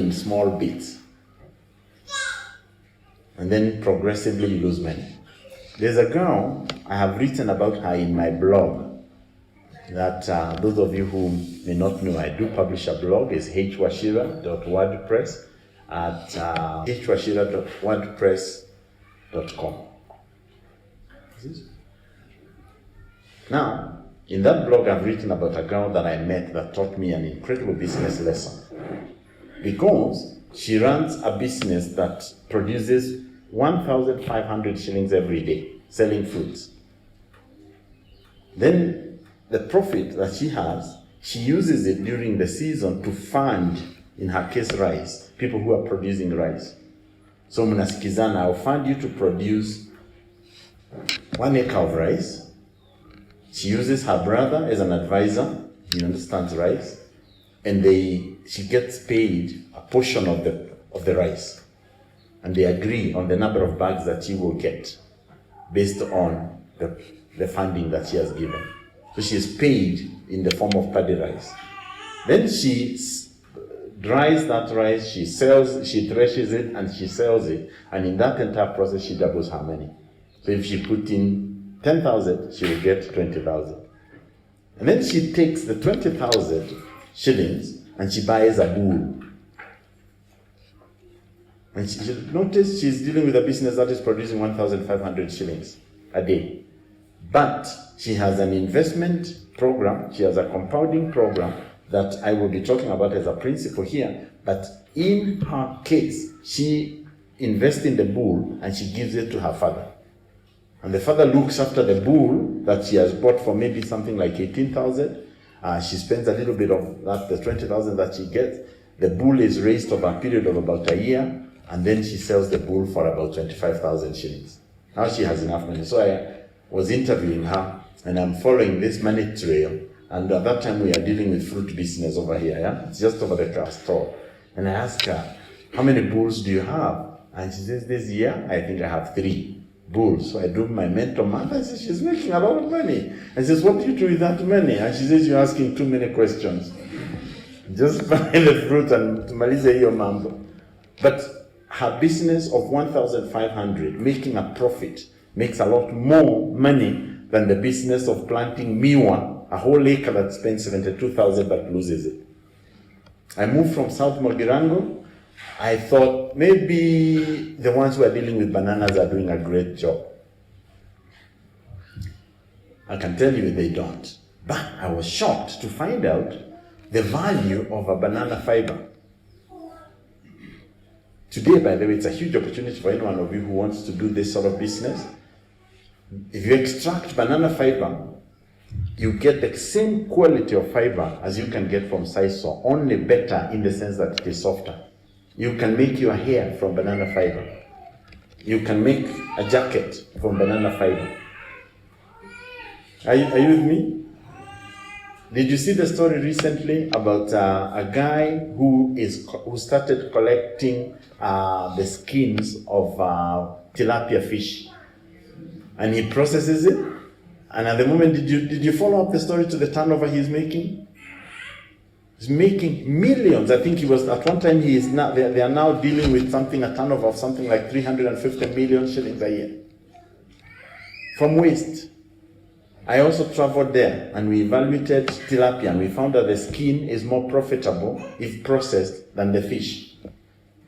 in small bits. And then progressively you lose money. There's a girl, I have written about her in my blog, that those of you who may not know, I do publish a blog. It's hwashira.wordpress at hwashira.wordpress.com. Now, in that blog, I've written about a girl that I met that taught me an incredible business lesson. Because she runs a business that produces 1,500 shillings every day, selling fruits. Then the profit that she has, she uses it during the season to fund, in her case, rice, people who are producing rice. So mnasikizana, I'll fund you to produce 1 acre of rice. She uses her brother as an advisor, he understands rice, and she gets paid a portion of the rice. And they agree on the number of bags that she will get based on the funding that she has given. So she is paid in the form of paddy rice. Then she dries that rice, she threshes it, and she sells it. And in that entire process, she doubles her money. So if she put in 10,000, she will get 20,000. And then she takes the 20,000 shillings and she buys a bull. And she notice she's dealing with a business that is producing 1,500 shillings a day. But she has an investment program, she has a compounding program that I will be talking about as a principle here. But in her case, she invests in the bull and she gives it to her father. And the father looks after the bull that she has bought for maybe something like 18,000. She spends a little bit of that, the 20,000 that she gets. The bull is raised over a period of about a year, and then she sells the bull for about 25,000 shillings. Now she has enough money. So I was interviewing her, and I'm following this money trail. And at that time, we are dealing with fruit business over here. Yeah? It's just over the car store. And I asked her, how many bulls do you have? And she says, this year, I think I have 3 bulls. So I do my mental math. I said, she's making a lot of money. I says, what do you do with that money? And she says, you're asking too many questions. Just buy the fruit and tumalize hiyo mambo. But her business of 1,500, making a profit, makes a lot more money than the business of planting miwa, a whole acre that spends 72,000 but loses it. I moved from South Mogirango. I thought maybe the ones who are dealing with bananas are doing a great job. I can tell you they don't. But I was shocked to find out the value of a banana fiber. Today, by the way, it's a huge opportunity for any one of you who wants to do this sort of business. If you extract banana fiber, you get the same quality of fiber as you can get from sisal, only better in the sense that it is softer. You can make your hair from banana fiber. You can make a jacket from banana fiber. Are you with me? Did you see the story recently about a guy who started collecting the skins of tilapia fish, and he processes it? And at the moment, did you follow up the story to the turnover he's making? He's making millions. I think he was at one time. They are now dealing with a turnover of something like 350 million shillings a year from waste. I also traveled there and we evaluated tilapia, and we found that the skin is more profitable if processed than the fish.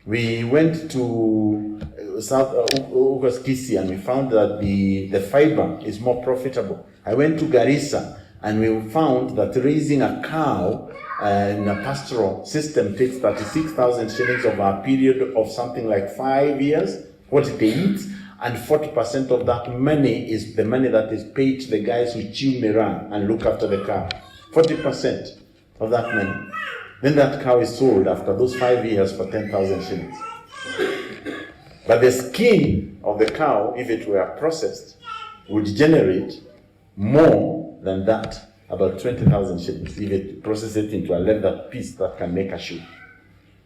We went to South Ugoskisi and we found that the fiber is more profitable. I went to Garissa and we found that raising a cow in a pastoral system takes 36,000 shillings over a period of something like 5 years, what it eats, and 40% of that money is the money that is paid to the guys who chew miran and look after the cow. 40% of that money. Then that cow is sold after those 5 years for 10,000 shillings. But the skin of the cow, if it were processed, would generate more than that, about 20,000 shillings, if it process it into a leather piece that can make a shoe.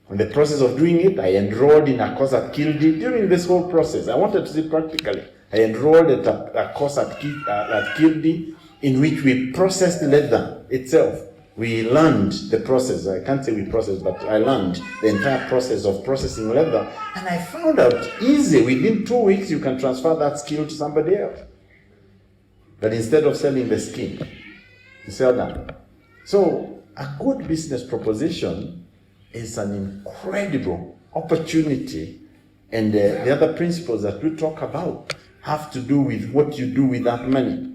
In the process of doing it, I enrolled in a course at Kildi. During this whole process, I wanted to see practically. I enrolled at a course at Kildi in which we processed leather itself We learned the process. I can't say we processed, but I learned the entire process of processing leather. And I found out easy, within 2 weeks, you can transfer that skill to somebody else. But instead of selling the skin, you sell that. So a good business proposition is an incredible opportunity. And the other principles that we talk about have to do with what you do with that money.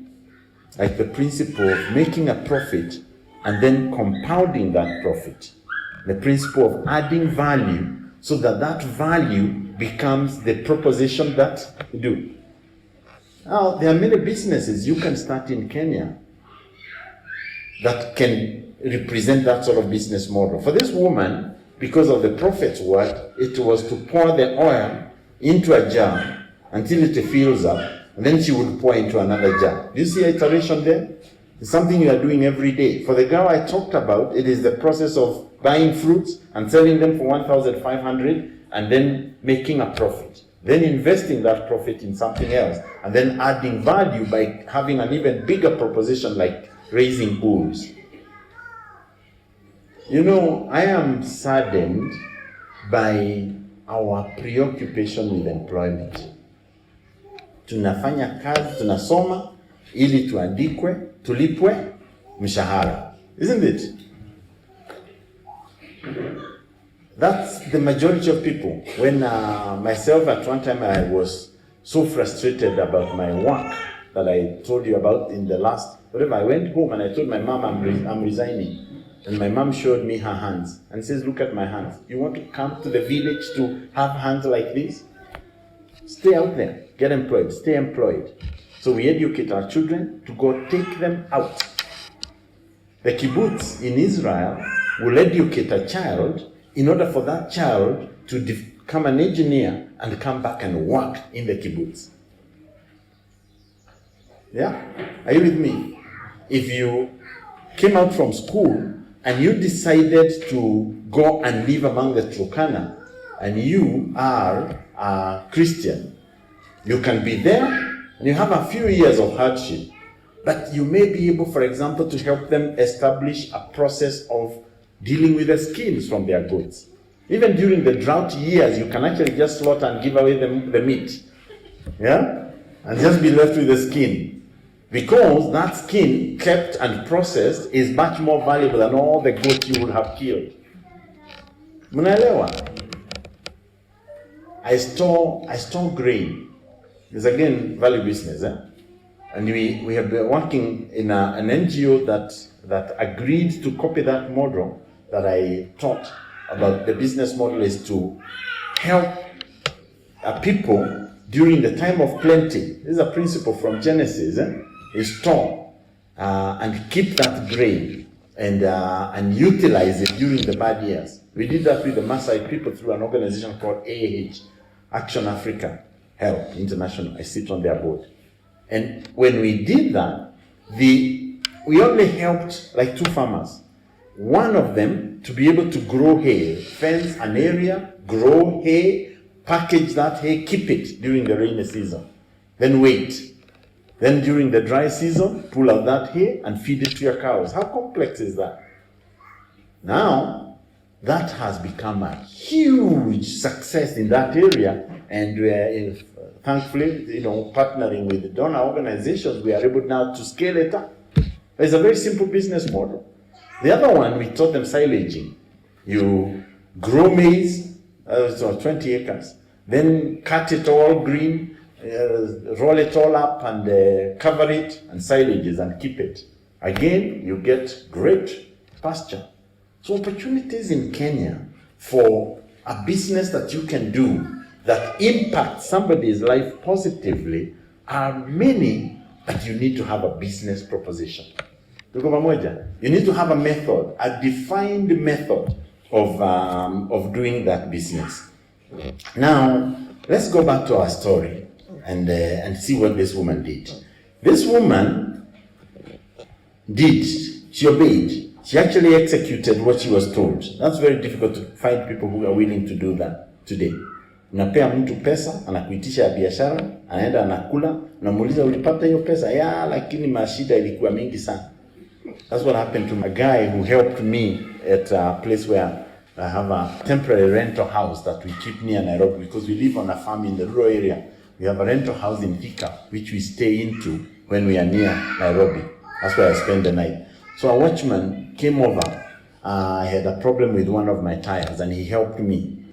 Like the principle of making a profit and then compounding that profit. The principle of adding value so that that value becomes the proposition that you do. Now, there are many businesses you can start in Kenya that can represent that sort of business model. For this woman, because of the prophet's word, it was to pour the oil into a jar until it fills up, and then she would pour into another jar. Do you see iteration there? It's something you are doing every day. For the girl I talked about, it is the process of buying fruits and selling them for 1,500 and then making a profit. Then investing that profit in something else, and then adding value by having an even bigger proposition like raising bulls. You know, I am saddened by our preoccupation with employment. Tunafanya kazi, tunasoma, ili tuandikwe, tulipwe, mshahara. Isn't it? That's the majority of people. When myself at one time I was so frustrated about my work that I told you about in the last, whatever, I went home and I told my mom I'm resigning. And my mom showed me her hands and says, look at my hands. You want to come to the village to have hands like this? Stay out there, get employed, stay employed. So we educate our children to go take them out. The kibbutz in Israel will educate a child in order for that child to become an engineer and come back and work in the kibbutz. Yeah? Are you with me? If you came out from school and you decided to go and live among the Turkana, and you are a Christian, you can be there and you have a few years of hardship, but you may be able, for example, to help them establish a process of dealing with the skins from their goods. Even during the drought years, you can actually just slaughter and give away the meat. Yeah? And just be left with the skin. Because that skin kept and processed is much more valuable than all the goats you would have killed. Munaelewa? I store grain. It's again value business. And we have been working in an NGO that agreed to copy that model that I taught about. The business model is to help people during the time of plenty. This is a principle from Genesis. Is store and keep that grain and utilize it during the bad years. We did that with the Maasai people through an organization called AAH, Action Africa Help International. I sit on their board. And when we did that, we only helped like 2 farmers. One of them to be able to grow hay, fence an area, grow hay, package that hay, keep it during the rainy season, then wait. Then during the dry season, pull out that hay and feed it to your cows. How complex is that? Now, that has become a huge success in that area, and we are thankfully, partnering with donor organizations, we are able now to scale it up. It's a very simple business model. The other one, we taught them silaging. You grow maize, so 20 acres, then cut it all green, roll it all up and cover it and silages and keep it. Again, you get great pasture. So opportunities in Kenya for a business that you can do that impacts somebody's life positively are many, but you need to have a business proposition. You need to have a method, a defined method of doing that business. Now, let's go back to our story and see what this woman did. This woman she obeyed. She actually executed what she was told. That's very difficult to find people who are willing to do that today. Unapea mtu pesa, anakuitisha ya biashara, anaenda anakula, unamuuliza ulipata hiyo pesa? Ya, lakini mashida ilikuwa mingi sana. That's what happened to a guy who helped me at a place where I have a temporary rental house that we keep near Nairobi because we live on a farm in the rural area. We have a rental house in Thika, which we stay into when we are near Nairobi. That's where I spend the night. So a watchman came over. I had a problem with one of my tires and he helped me.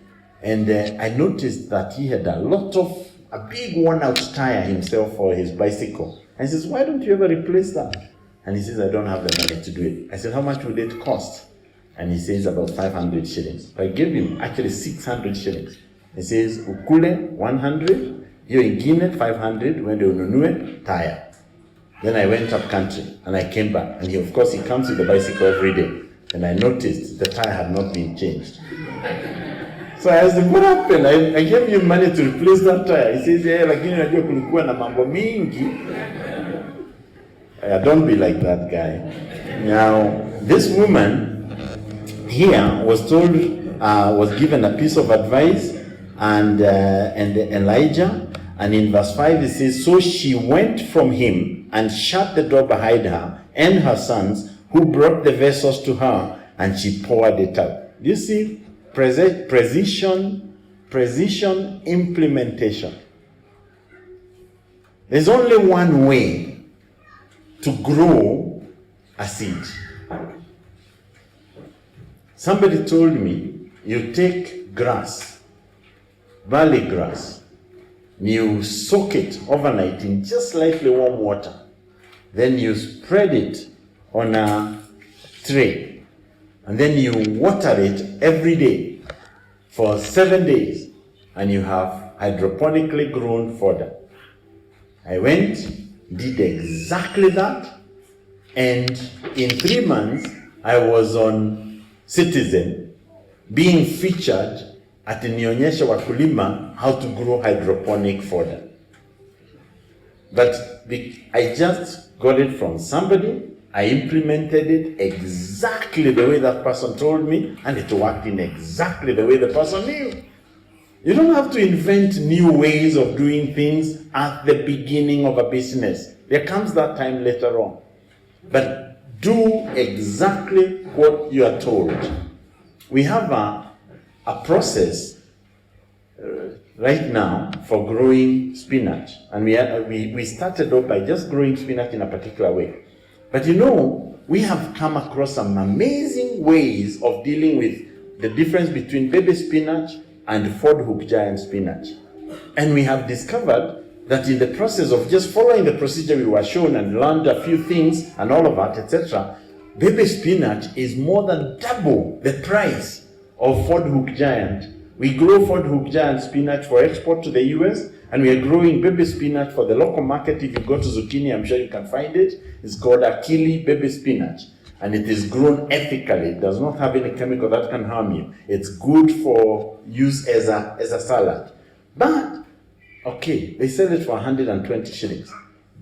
And I noticed that he had a big worn out tire himself for his bicycle. And he says, why don't you ever replace that? And he says, I don't have the money to do it. I said, how much would it cost? And he says, about 500 shillings. I gave him actually 600 shillings. He says, ukule 100, hiyo ingine 500, wende ununue tire. Then I went up country and I came back. And of course, he comes with the bicycle every day. And I noticed the tire had not been changed. So I asked him, what happened? I gave you money to replace that tire. He says, yeah, lakini unajua kulikuwa na mambo mingi. Don't be like that guy. Now, this woman here was told, was given a piece of advice, and Elijah, and in verse 5 it says, so she went from him and shut the door behind her and her sons, who brought the vessels to her, and she poured it out. Do you see? Precision implementation. There's only one way to grow a seed. Somebody told me, you take grass, valley grass, you soak it overnight in just slightly warm water, then you spread it on a tray, and then you water it every day for 7 days, and you have hydroponically grown fodder. I went, did exactly that, and in 3 months, I was on Citizen being featured at the Nionyesha Wakulima how to grow hydroponic fodder. But I just got it from somebody, I implemented it exactly the way that person told me, and it worked in exactly the way the person knew. You don't have to invent new ways of doing things at the beginning of a business. There comes that time later on. But do exactly what you are told. We have a process right now for growing spinach. And we started off by just growing spinach in a particular way. But you know, we have come across some amazing ways of dealing with the difference between baby spinach and Ford hook giant spinach. And we have discovered that in the process of just following the procedure we were shown and learned a few things and all of that, etc., baby spinach is more than double the price of Ford hook giant. We grow Ford hook giant spinach for export to the US, and we are growing baby spinach for the local market. If you go to zucchini, I'm sure you can find it. It's called Akili baby spinach, and it is grown ethically. It does not have any chemical that can harm you. It's good for use as a salad. But okay, they sell it for 120 shillings.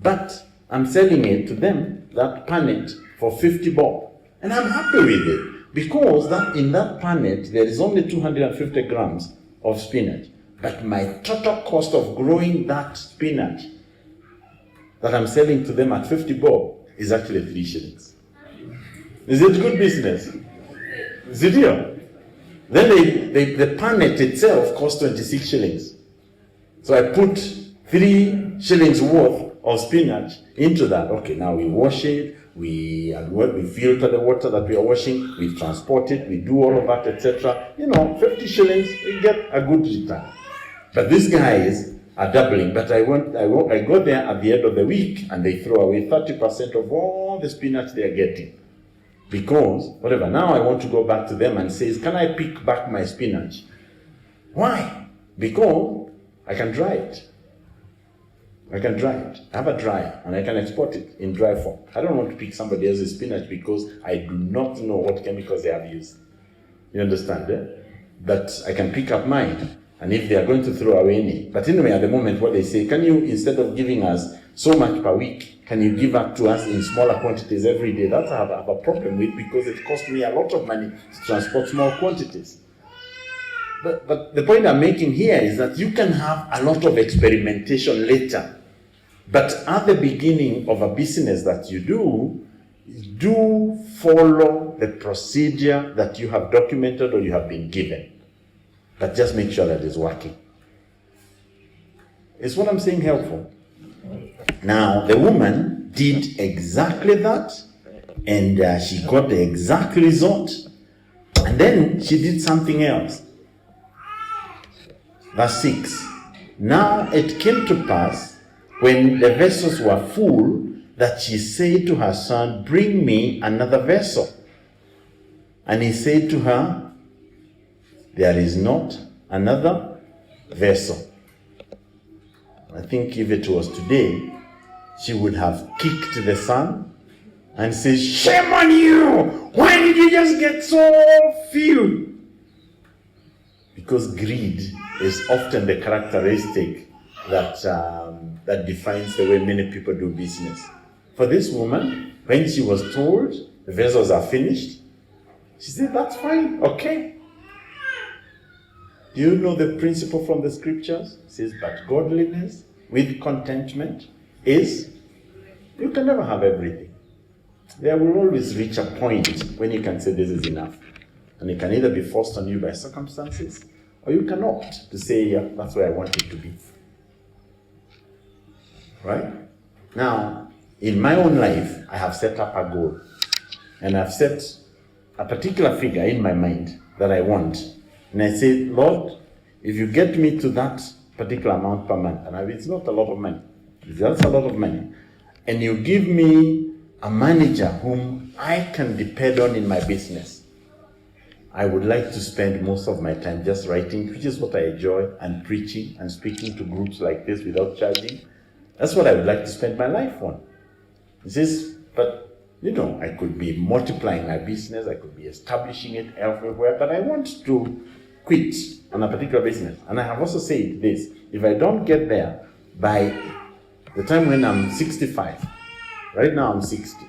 But I'm selling it to them, that punnet, for 50 bob. And I'm happy with it, because in that punnet, there is only 250 grams of spinach. But my total cost of growing that spinach that I'm selling to them at 50 bob is actually 3 shillings. Is it good business? Is it here? Then the punnet itself costs 26 shillings. So I put 3 shillings worth of spinach into that. Okay, now we wash it, we filter the water that we are washing, we transport it, we do all of that, etc. 50 shillings, we get a good return. But these guys are doubling. But I go there at the end of the week and they throw away 30% of all the spinach they are getting. Because, whatever, now I want to go back to them and say, can I pick back my spinach? Why? Because I can dry it. I have a dryer and I can export it in dry form. I don't want to pick somebody else's spinach because I do not know what chemicals they have used. You understand? But I can pick up mine. And if they are going to throw away any. But anyway, at the moment, what they say, can you, instead of giving us so much per week, can you give up to us in smaller quantities every day? That I have a problem with, because it costs me a lot of money to transport small quantities. But the point I'm making here is that you can have a lot of experimentation later. But at the beginning of a business that you do, do follow the procedure that you have documented or you have been given. But just make sure that it's working. Is what I'm saying helpful? Now, the woman did exactly that, and she got the exact result. And then she did something else. Verse 6. Now it came to pass, when the vessels were full, that she said to her son, bring me another vessel. And he said to her, there is not another vessel. I think if it was today, she would have kicked the son and said, shame on you! Why did you just get so few? Because greed is often the characteristic that defines the way many people do business. For this woman, when she was told the vessels are finished, she said, that's fine, okay. Do you know the principle from the scriptures? It says, but godliness with contentment is, you can never have everything. There will always reach a point when you can say this is enough. And it can either be forced on you by circumstances, or you can opt to say, yeah, that's where I want it to be. Right? Now, in my own life, I have set up a goal. And I've set a particular figure in my mind that I want. And I say, Lord, if you get me to that particular amount per month, and it's not a lot of money, that's a lot of money, and you give me a manager whom I can depend on in my business, I would like to spend most of my time just writing, which is what I enjoy, and preaching and speaking to groups like this without charging. That's what I would like to spend my life on. He says, but I could be multiplying my business, I could be establishing it everywhere, but I want to quit on a particular business. And I have also said this, if I don't get there by the time when I'm 65, right now I'm 60.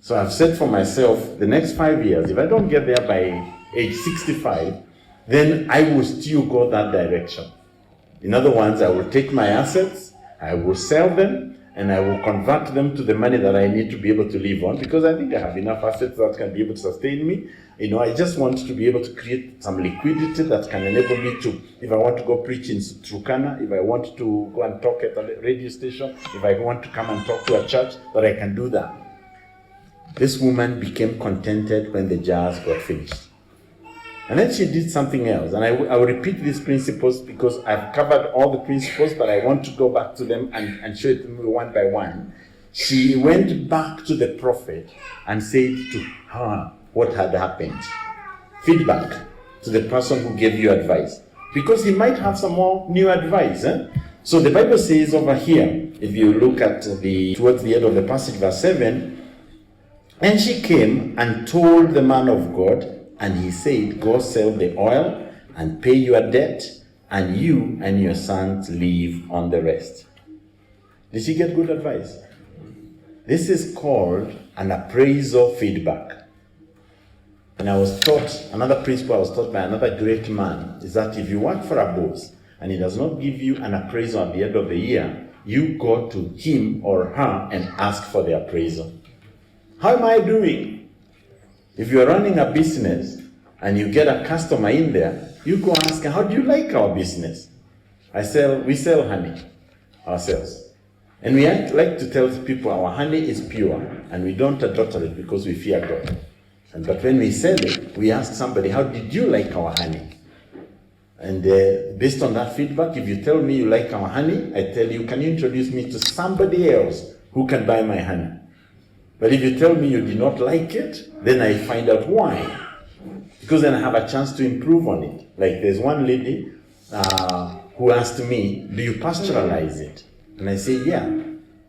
So I've set for myself the next 5 years, if I don't get there by age 65, then I will still go that direction. In other words, I will take my assets, I will sell them, and I will convert them to the money that I need to be able to live on, because I think I have enough assets that can be able to sustain me. I just want to be able to create some liquidity that can enable me to, if I want to go preach in Turkana, if I want to go and talk at a radio station, if I want to come and talk to a church, that I can do that. This woman became contented when the jars got finished. And then she did something else. And I will repeat these principles because I've covered all the principles, but I want to go back to them and show it to me one by one. She went back to the prophet and said to her what had happened. Feedback to the person who gave you advice. Because he might have some more new advice. So the Bible says over here, if you look at towards the end of the passage, verse 7, and she came and told the man of God, and he said, go sell the oil and pay your debt, and you and your sons live on the rest. Did she get good advice? This is called an appraisal feedback. And I was taught, another principle I was taught by another great man, is that if you work for a boss and he does not give you an appraisal at the end of the year, you go to him or her and ask for the appraisal. How am I doing? If you're running a business and you get a customer in there, you go ask, how do you like our business? We sell honey ourselves. And we like to tell people our honey is pure and we don't adulterate because we fear God. But when we sell it, we ask somebody, how did you like our honey? And based on that feedback, if you tell me you like our honey, I tell you, can you introduce me to somebody else who can buy my honey? But if you tell me you did not like it, then I find out why. Because then I have a chance to improve on it. Like there's one lady who asked me, do you pasteurize it? And I say, yeah.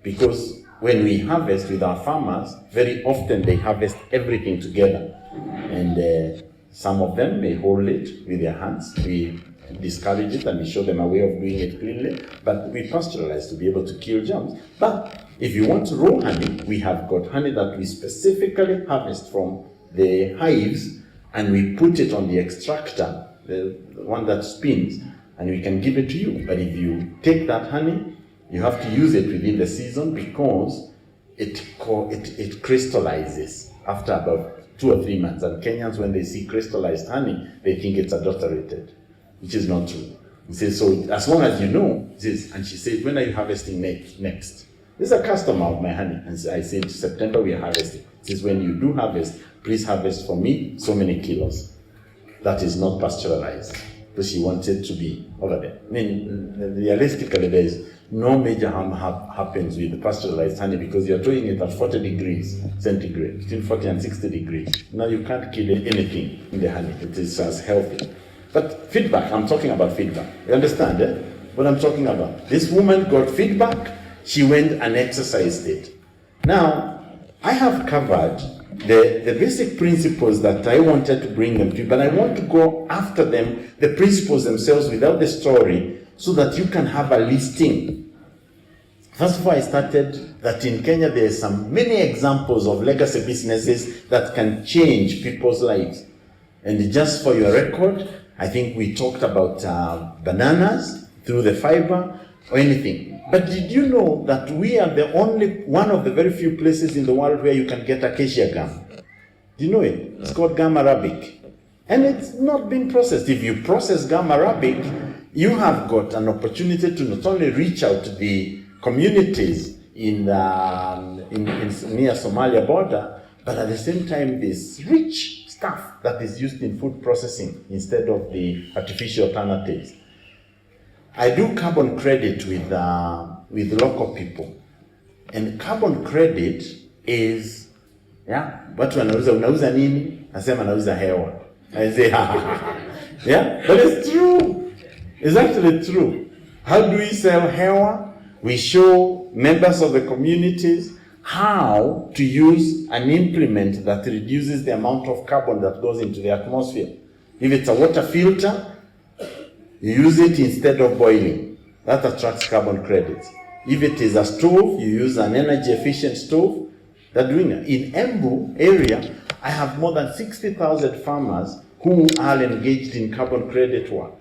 Because when we harvest with our farmers, very often they harvest everything together. And some of them may hold it with their hands. We discourage it and we show them a way of doing it cleanly. But we pasteurize to be able to kill germs. But if you want raw honey, we have got honey that we specifically harvest from the hives, and we put it on the extractor, the one that spins, and we can give it to you. But if you take that honey, you have to use it within the season, because it crystallizes after about 2 or 3 months. And Kenyans, when they see crystallized honey, they think it's adulterated, which is not true. He says, so as long as you know this, and she said, when are you harvesting next? This is a customer of my honey. And I said, September we are harvesting. He says, when you do harvest, please harvest for me so many kilos. That is not pasteurized. Because she wanted to be over there. I mean, realistically, there is no major harm happens with the pasteurized honey because you're doing it at 40 degrees centigrade, between 40 and 60 degrees. Now you can't kill anything in the honey. It is as healthy. But feedback, I'm talking about feedback. You understand what I'm talking about? This woman got feedback. She went and exercised it. Now, I have covered the basic principles that I wanted to bring them to you, but I want to go after them, the principles themselves without the story, so that you can have a listing. First of all, I started that in Kenya there are many examples of legacy businesses that can change people's lives. And just for your record, I think we talked about bananas through the fiber or anything. But did you know that we are the only one of the very few places in the world where you can get acacia gum? Do you know it? It's called gum arabic. And it's not been processed. If you process gum arabic, you have got an opportunity to not only reach out to the communities in near Somalia border, but at the same time this rich stuff that is used in food processing instead of the artificial alternatives. I do carbon credit with local people, and carbon credit is watu wanauza unauza nini? Nasema nauza hewa. I say but it's true. It's actually true. How do we sell hewa? We show members of the communities how to use an implement that reduces the amount of carbon that goes into the atmosphere. If it's a water filter, you use it instead of boiling. That attracts carbon credits. If it is a stove, you use an energy efficient stove. They're doing it. In Embu area, I have more than 60,000 farmers who are engaged in carbon credit work.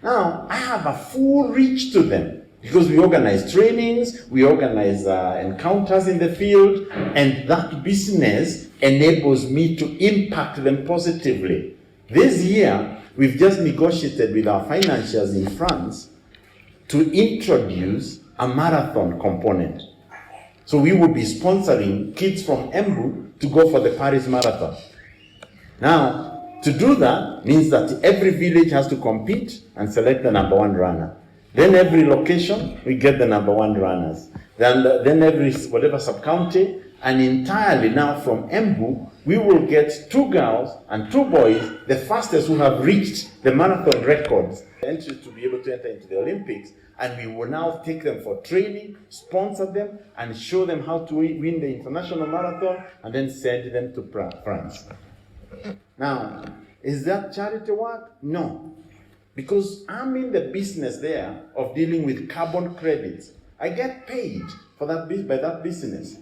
Now, I have a full reach to them because we organize trainings, we organize encounters in the field, and that business enables me to impact them positively. This year, we've just negotiated with our financiers in France to introduce a marathon component. So we will be sponsoring kids from Embu to go for the Paris Marathon. Now, to do that means that every village has to compete and select the number 1 runner. Then every location, we get the number 1 runners. Then every, whatever sub-county, and entirely now from Embu, we will get 2 girls and 2 boys, the fastest who have reached the marathon records, entry to be able to enter into the Olympics, and we will now take them for training, sponsor them, and show them how to win the international marathon, and then send them to France. Now, is that charity work? No. Because I'm in the business there of dealing with carbon credits. I get paid for that by that business.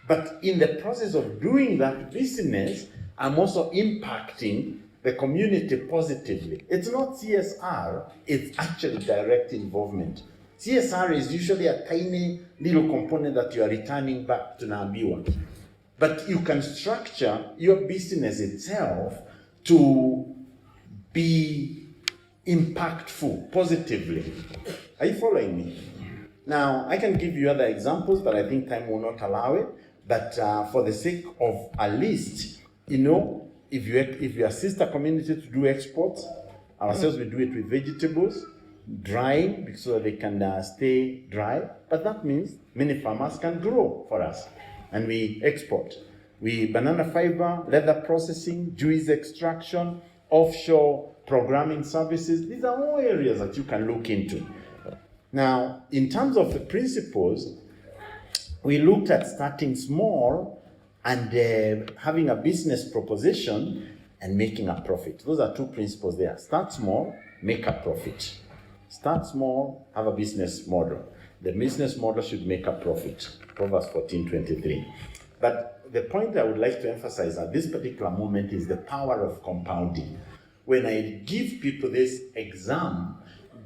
But in the process of doing that business, I'm also impacting the community positively. It's not CSR, it's actually direct involvement. CSR is usually a tiny little component that you are returning back to Naambiwa. But you can structure your business itself to be impactful positively. Are you following me? Now, I can give you other examples, but I think time will not allow it. But for the sake of a list, if you assist a community to do exports, ourselves we do it with vegetables, drying so they can stay dry. But that means many farmers can grow for us, and we export. We banana fiber, leather processing, juice extraction, offshore programming services. These are all areas that you can look into. Now, in terms of the principles, we looked at starting small and having a business proposition and making a profit. Those are 2 principles there. Start small, make a profit. Start small, have a business model. The business model should make a profit. Proverbs 14:23. But the point I would like to emphasize at this particular moment is the power of compounding. When I give people this exam,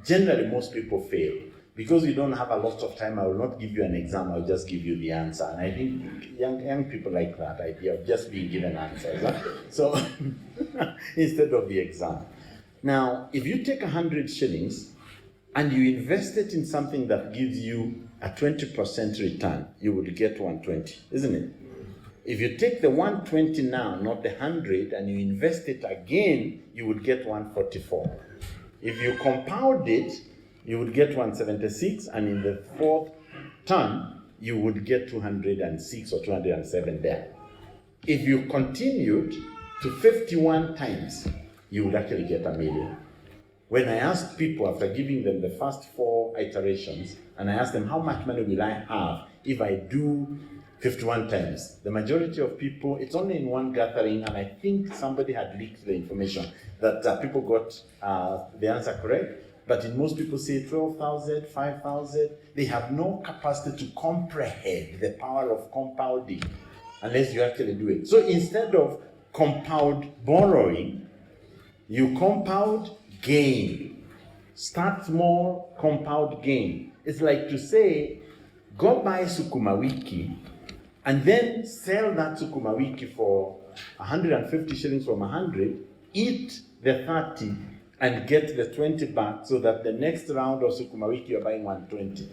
generally most people fail. Because we don't have a lot of time, I will not give you an exam, I'll just give you the answer. And I think young people like that idea of just being given answers. Huh? So, instead of the exam. Now, if you take 100 shillings and you invest it in something that gives you a 20% return, you would get 120, isn't it? If you take the 120 now, not the 100, and you invest it again, you would get 144. If you compound it, you would get 176, and in the fourth turn, you would get 206 or 207 there. If you continued to 51 times, you would actually get 1 million. When I asked people after giving them the first 4 iterations, and I asked them, how much money will I have if I do 51 times? The majority of people, it's only in one gathering, and I think somebody had leaked the information that people got the answer correct. But in most people say 12,000, 5,000. They have no capacity to comprehend the power of compounding unless you actually do it. So instead of compound borrowing, you compound gain. Start small, compound gain. It's like to say, go buy sukuma wiki and then sell that sukuma wiki for 150 shillings from 100, eat the 30 and get the 20 back, so that the next round of sukuma wiki you're buying 120.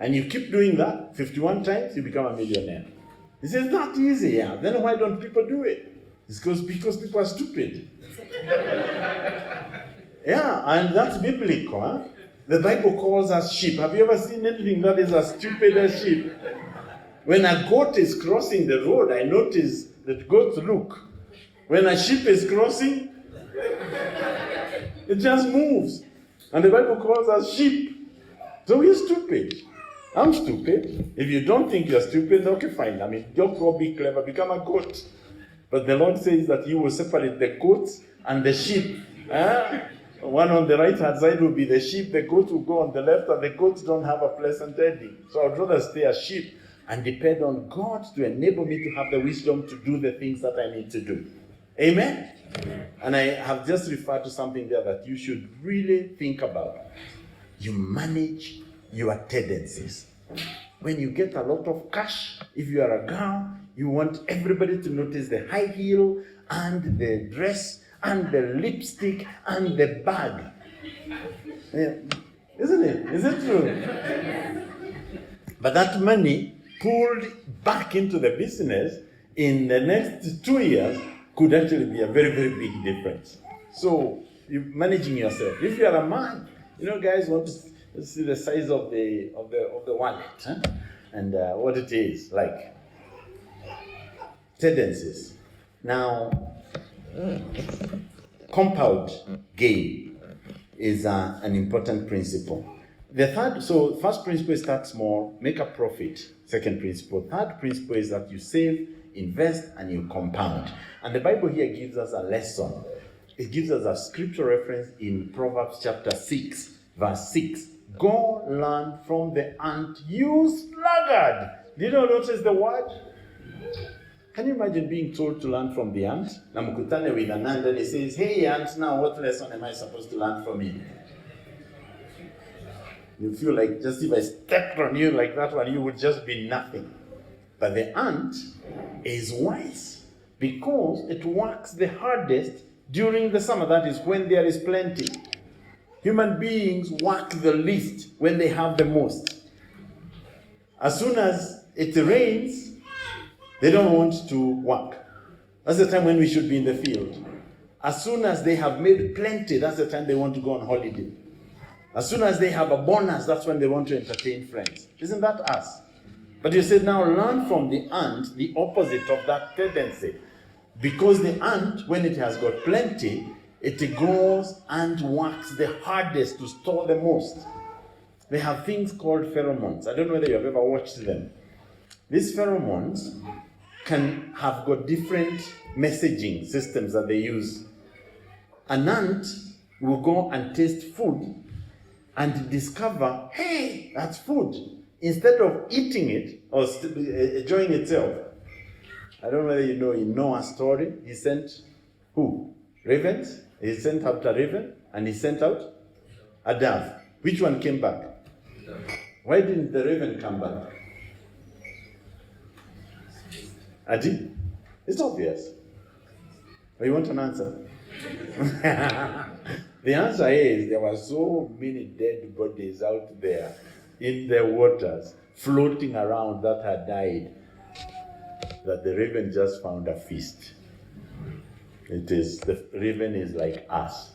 And you keep doing that 51 times, you become a millionaire. He says, that easy, yeah. Then why don't people do it? It's because people are stupid. Yeah, and that's biblical. Huh? The Bible calls us sheep. Have you ever seen anything that is as stupid as sheep? When a goat is crossing the road, I notice that goats look. When a sheep is crossing, it just moves. And the Bible calls us sheep. So we're stupid. I'm stupid. If you don't think you're stupid, okay, fine. I mean, don't go be clever, become a goat. But the Lord says that you will separate the goats and the sheep. One on the right-hand side will be the sheep, the goats will go on the left, and the goats don't have a pleasant ending. So I'd rather stay a sheep and depend on God to enable me to have the wisdom to do the things that I need to do. Amen? And I have just referred to something there that you should really think about. You manage your tendencies. When you get a lot of cash, if you are a girl, you want everybody to notice the high heel and the dress and the lipstick and the bag. Yeah. Isn't it? Is it true? But that money pulled back into the business in the next 2 years could actually be a very, very big difference. So, you're managing yourself. If you are a man, guys want to see the size of the wallet, huh? And what it is like. Tendencies. Now, compound gain is an important principle. First principle is start small, make a profit. Second principle. Third principle is that you save, invest, and you compound. And the Bible here gives us a lesson. It gives us a scripture reference in Proverbs chapter 6, verse 6. Go learn from the ant, you sluggard. Did you notice the word? Can you imagine being told to learn from the ant? Namukutane with an ant and he says, hey ant, now what lesson am I supposed to learn from you? You feel like just if I stepped on you like that one, you would just be nothing. But the ant is wise because it works the hardest during the summer. That is when there is plenty. Human beings work the least when they have the most. As soon as it rains, they don't want to work. That's the time when we should be in the field. As soon as they have made plenty, that's the time they want to go on holiday. As soon as they have a bonus, that's when they want to entertain friends. Isn't that us? But you said now learn from the ant the opposite of that tendency. Because the ant, when it has got plenty, it goes and works the hardest to store the most. They have things called pheromones. I don't know whether you have ever watched them. These pheromones can have got different messaging systems that they use. An ant will go and taste food and discover, hey, that's food. Instead of eating it or enjoying itself. I don't know whether you know in Noah's story, he sent who? Ravens? He sent out a raven and he sent out a dove. Which one came back? Why didn't the raven come back? Adi? It's obvious. Oh, you want an answer? The answer is there were so many dead bodies out there in the waters, floating around that had died, that the raven just found a feast. The raven is like us.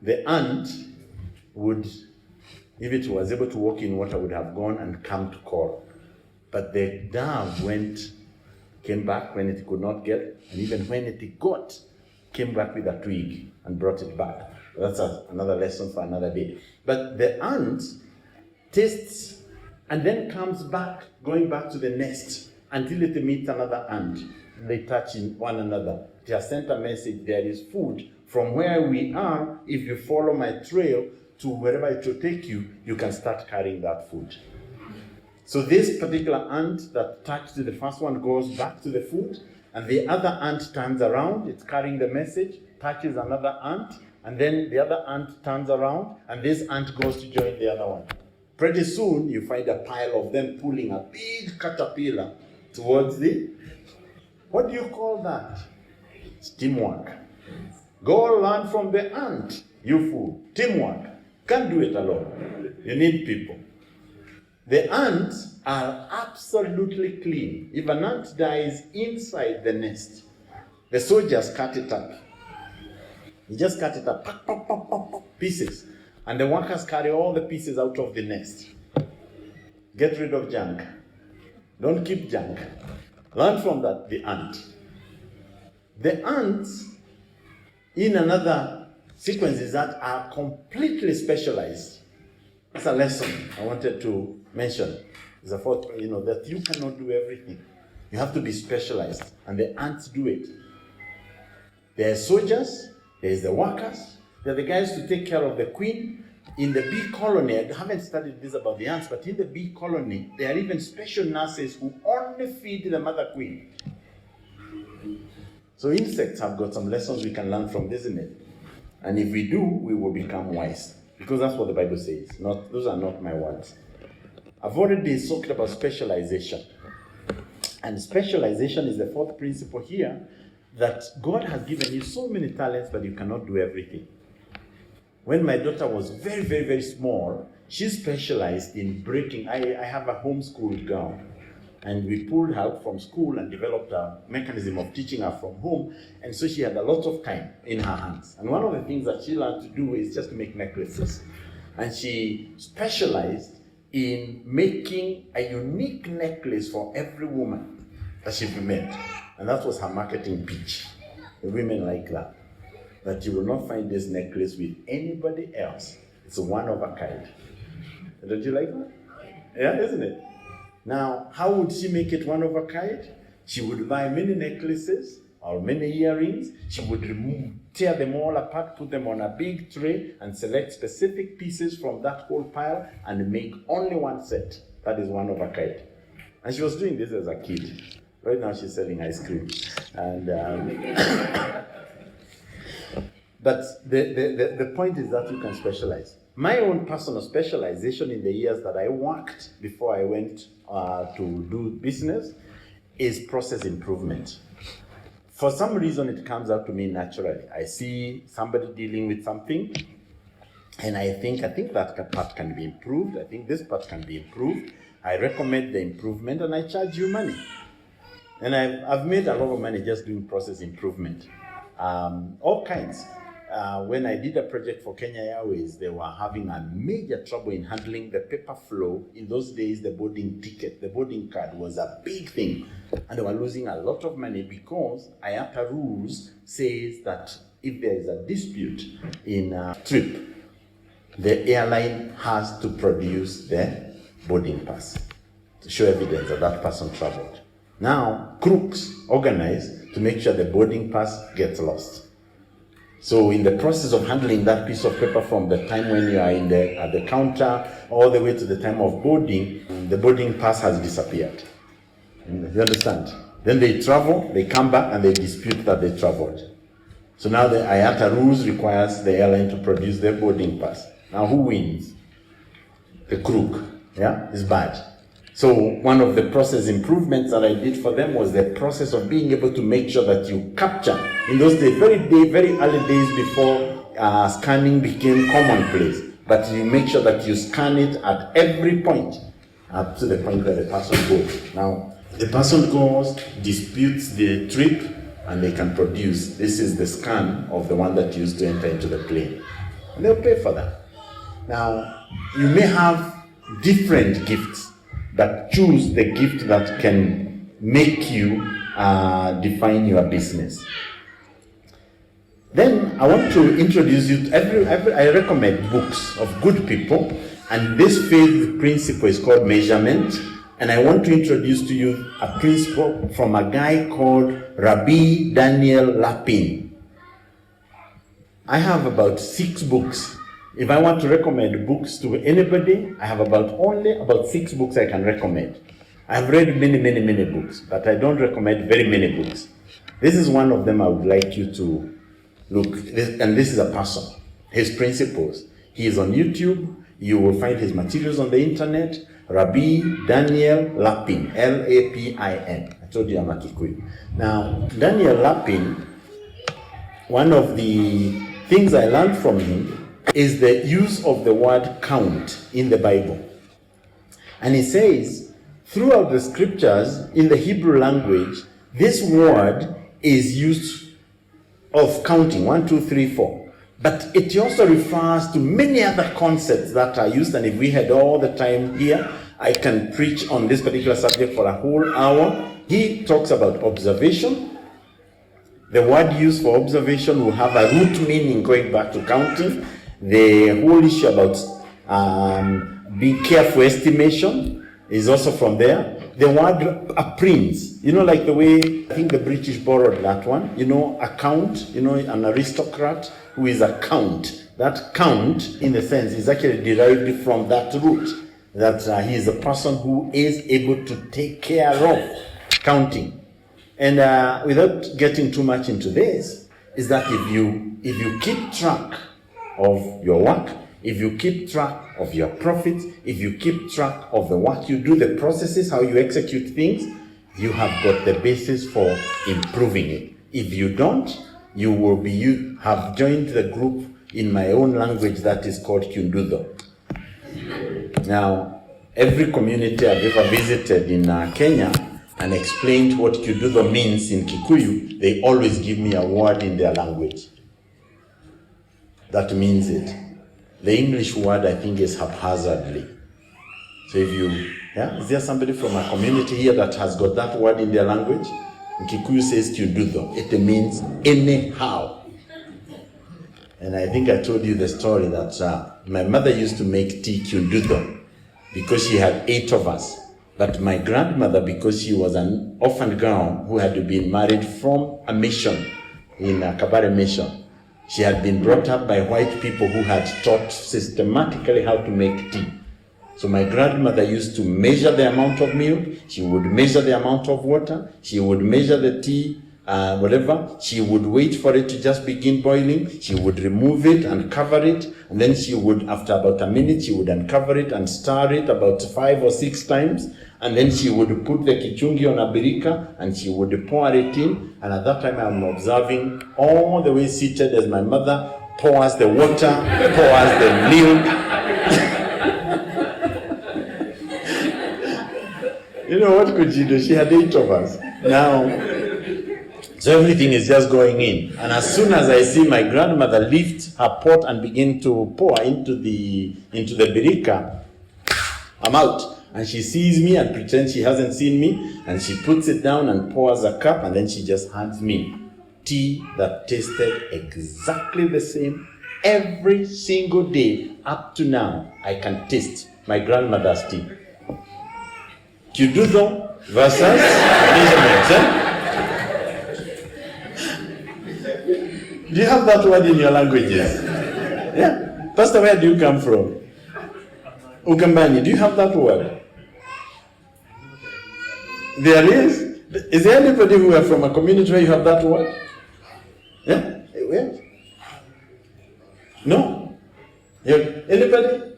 The ant would, if it was able to walk in water, would have gone and come to coral. But the dove came back when it could not get, and even when it got, came back with a twig and brought it back. That's another lesson for another day. But the ant tastes and then comes back, going back to the nest until it meets another ant. They touch in one another. It has sent a message, there is food. From where we are, if you follow my trail to wherever it will take you, you can start carrying that food. So this particular ant that touched the first one goes back to the food, and the other ant turns around, it's carrying the message, touches another ant, and then the other ant turns around, and this ant goes to join the other one. Pretty soon, you find a pile of them pulling a big caterpillar towards what do you call that? It's teamwork. Go learn from the ant, you fool. Teamwork. Can't do it alone. You need people. The ants are absolutely clean. If an ant dies inside the nest, the soldiers cut it up. You just cut it up, pop, pop, pop, pop, pop, pieces. And the workers carry all the pieces out of the nest. Get rid of junk. Don't keep junk. Learn from that, the ant. The ants, in another sequence, is that are completely specialized. That's a lesson I wanted to mention. It's a thought, that you cannot do everything. You have to be specialized, and the ants do it. There are soldiers, there's the workers, there are the guys to take care of the queen. In the bee colony, I haven't studied this about the ants, but in the bee colony, there are even special nurses who only feed the mother queen. So insects have got some lessons we can learn from this, isn't it? And if we do, we will become wise. Because that's what the Bible says. Those are not my words. I've already talked about specialization. And specialization is the fourth principle here, that God has given you so many talents, but you cannot do everything. When my daughter was very, very, very small, she specialized in breaking. I have a homeschooled girl, and we pulled her out from school and developed a mechanism of teaching her from home, and so she had a lot of time in her hands. And one of the things that she learned to do is just to make necklaces. And she specialized in making a unique necklace for every woman that she met. And that was her marketing pitch. The women like that. That you will not find this necklace with anybody else. It's one of a kind. Don't you like that? Yeah, isn't it? Now, how would she make it one of a kind? She would buy many necklaces or many earrings. She would tear them all apart, put them on a big tray, and select specific pieces from that whole pile and make only one set. That is one of a kind. And she was doing this as a kid. Right now she's selling ice cream. And but the point is that you can specialize. My own personal specialization in the years that I worked before I went to do business is process improvement. For some reason, it comes out to me naturally. I see somebody dealing with something, and I think that part can be improved. I think this part can be improved. I recommend the improvement, and I charge you money. And I've made a lot of money just doing process improvement, all kinds. When I did a project for Kenya Airways, they were having a major trouble in handling the paper flow. In those days, the boarding ticket, the boarding card was a big thing. And they were losing a lot of money because IATA rules says that if there is a dispute in a trip, the airline has to produce the boarding pass to show evidence that that person traveled. Now, crooks organize to make sure the boarding pass gets lost. So in the process of handling that piece of paper from the time when you are at the counter all the way to the time of boarding, the boarding pass has disappeared. You understand? Then they travel, they come back, and they dispute that they traveled. So now the IATA rules requires the airline to produce their boarding pass. Now who wins? the crook, yeah, is bad. So one of the process improvements that I did for them was the process of being able to make sure that you capture, in those days, very early days before scanning became commonplace, but you make sure that you scan it at every point, up to the point where the person goes. Now, the person goes, disputes the trip, and they can produce, this is the scan of the one that used to enter into the plane. And they'll pay for that. Now, you may have different gifts, but choose the gift that can make you define your business. Then I want to introduce you to I recommend books of good people, and this faith principle is called measurement. And I want to introduce to you a principle from a guy called Rabbi Daniel Lapin. I have about 6 books. If I want to recommend books to anybody, I have only about 6 books I can recommend. I've read many books, but I don't recommend very many books. This is one of them I would like you to look, and this is a person, his principles. He is on YouTube. You will find his materials on the internet. Rabbi Daniel Lapin, L-A-P-I-N. I told you I'm a Kikuyu. Now, Daniel Lapin, one of the things I learned from him is the use of the word count in the Bible. And he says, throughout the scriptures, in the Hebrew language, this word is used of counting, 1, 2, 3, 4. But it also refers to many other concepts that are used, and if we had all the time here, I can preach on this particular subject for a whole hour. He talks about observation. The word used for observation will have a root meaning going back to counting. The whole issue about being careful estimation is also from there. The word a prince, like the way, I think the British borrowed that one, a count, an aristocrat who is a count. That count, in a sense, is actually derived from that root, that he is a person who is able to take care of counting. And without getting too much into this, is that if you keep track of your work, if you keep track of your profits, if you keep track of the work you do, the processes, how you execute things, you have got the basis for improving it. If you don't, you have joined the group in my own language that is called Kyundudo. Now, every community I've ever visited in Kenya and explained what Kyundudo means in Kikuyu, they always give me a word in their language that means it. The English word, I think, is haphazardly. So is there somebody from a community here that has got that word in their language? In Kikuyu says Kyundudo. It means anyhow. And I think I told you the story that my mother used to make tea Kyundudo because she had 8 of us. But my grandmother, because she was an orphan girl who had been married from a mission in a Kabare mission, she had been brought up by white people who had taught systematically how to make tea. So my grandmother used to measure the amount of milk, she would measure the amount of water, she would measure the tea, whatever. She would wait for it to just begin boiling, she would remove it and cover it, and then she would, after about a minute, she would uncover it and stir it about 5 or 6 times, and then she would put the kichungi on a birika and she would pour it in. And at that time I'm observing all the way seated as my mother pours the water, pours the milk. What could she do? She had 8 of us. Now, so everything is just going in. And as soon as I see my grandmother lift her pot and begin to pour into the birika, I'm out. And she sees me and pretends she hasn't seen me, and she puts it down and pours a cup, and then she just hands me tea that tasted exactly the same every single day up to now. I can taste my grandmother's tea. Kyundudo versus measurement. Do you have that word in your languages? Yeah. Pastor, where do you come from? Ukambani, do you have that word? There is. Is there anybody who are from a community where you have that word? Yeah? Where? No? Anybody?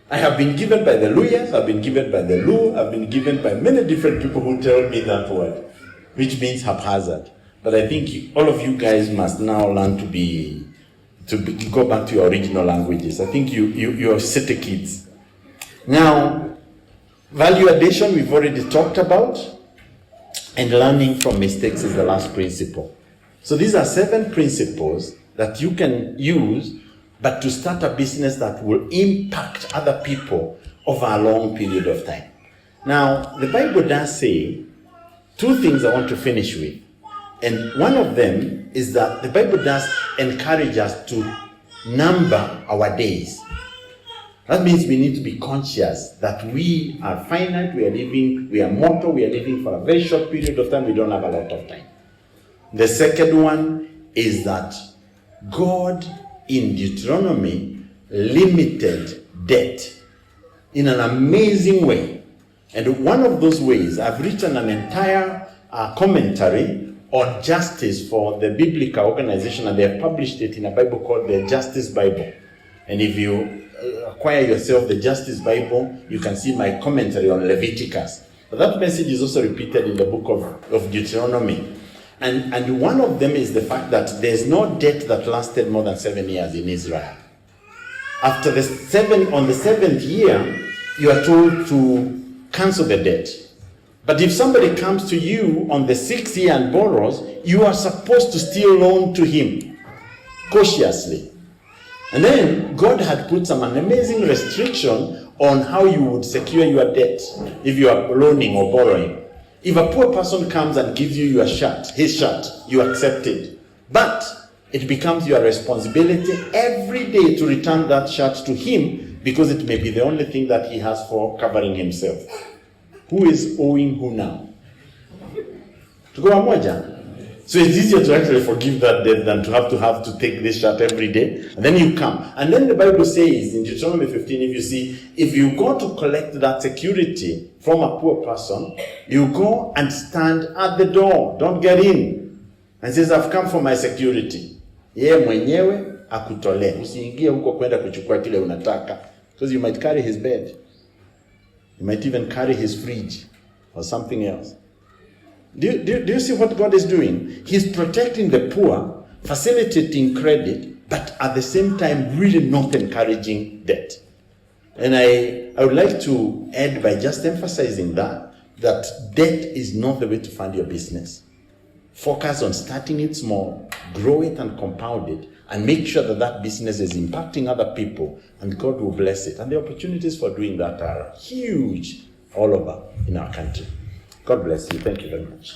I have been given by the Luyas, I've been given by the Lu, I've been given by many different people who tell me that word, which means haphazard. But I think all of you guys must now learn to go back to your original languages. I think you're city kids. Now, value addition we've already talked about, and learning from mistakes is the last principle. So these are 7 principles that you can use, but to start a business that will impact other people over a long period of time. Now, the Bible does say 2 things I want to finish with. And one of them is that the Bible does encourage us to number our days. That means we need to be conscious that we are finite, we are mortal, we are living for a very short period of time, we don't have a lot of time. The second one is that God in Deuteronomy limited debt in an amazing way. And one of those ways, I've written an entire commentary on justice for the biblical organization, and they have published it in a Bible called the Justice Bible. And if you acquire yourself the Justice Bible, you can see my commentary on Leviticus. But that message is also repeated in the book of Deuteronomy. And one of them is the fact that there's no debt that lasted more than 7 years in Israel. After on the 7th year, you are told to cancel the debt. But if somebody comes to you on the 6th year and borrows, you are supposed to still loan to him cautiously. And then God had put an amazing restriction on how you would secure your debt if you are loaning or borrowing. If a poor person comes and gives you his shirt, you accept it. But it becomes your responsibility every day to return that shirt to him, because it may be the only thing that he has for covering himself. Who is owing who now? Tuko pamoja? So it's easier to actually forgive that debt than to have to take this shirt every day. And then you come. And then the Bible says in Deuteronomy 15, if you go to collect that security from a poor person, you go and stand at the door. Don't get in. And says, I've come for my security. Yeye mwenyewe akutole. Usiingie huko kwenda kuchukua kile unataka. Because you might carry his bed. You might even carry his fridge or something else. Do you see what God is doing? He's protecting the poor, facilitating credit, but at the same time really not encouraging debt. And I would like to end by just emphasizing that debt is not the way to fund your business. Focus on starting it small, grow it and compound it, and make sure that business is impacting other people, and God will bless it. And the opportunities for doing that are huge all over in our country. God bless you. Thank you very much.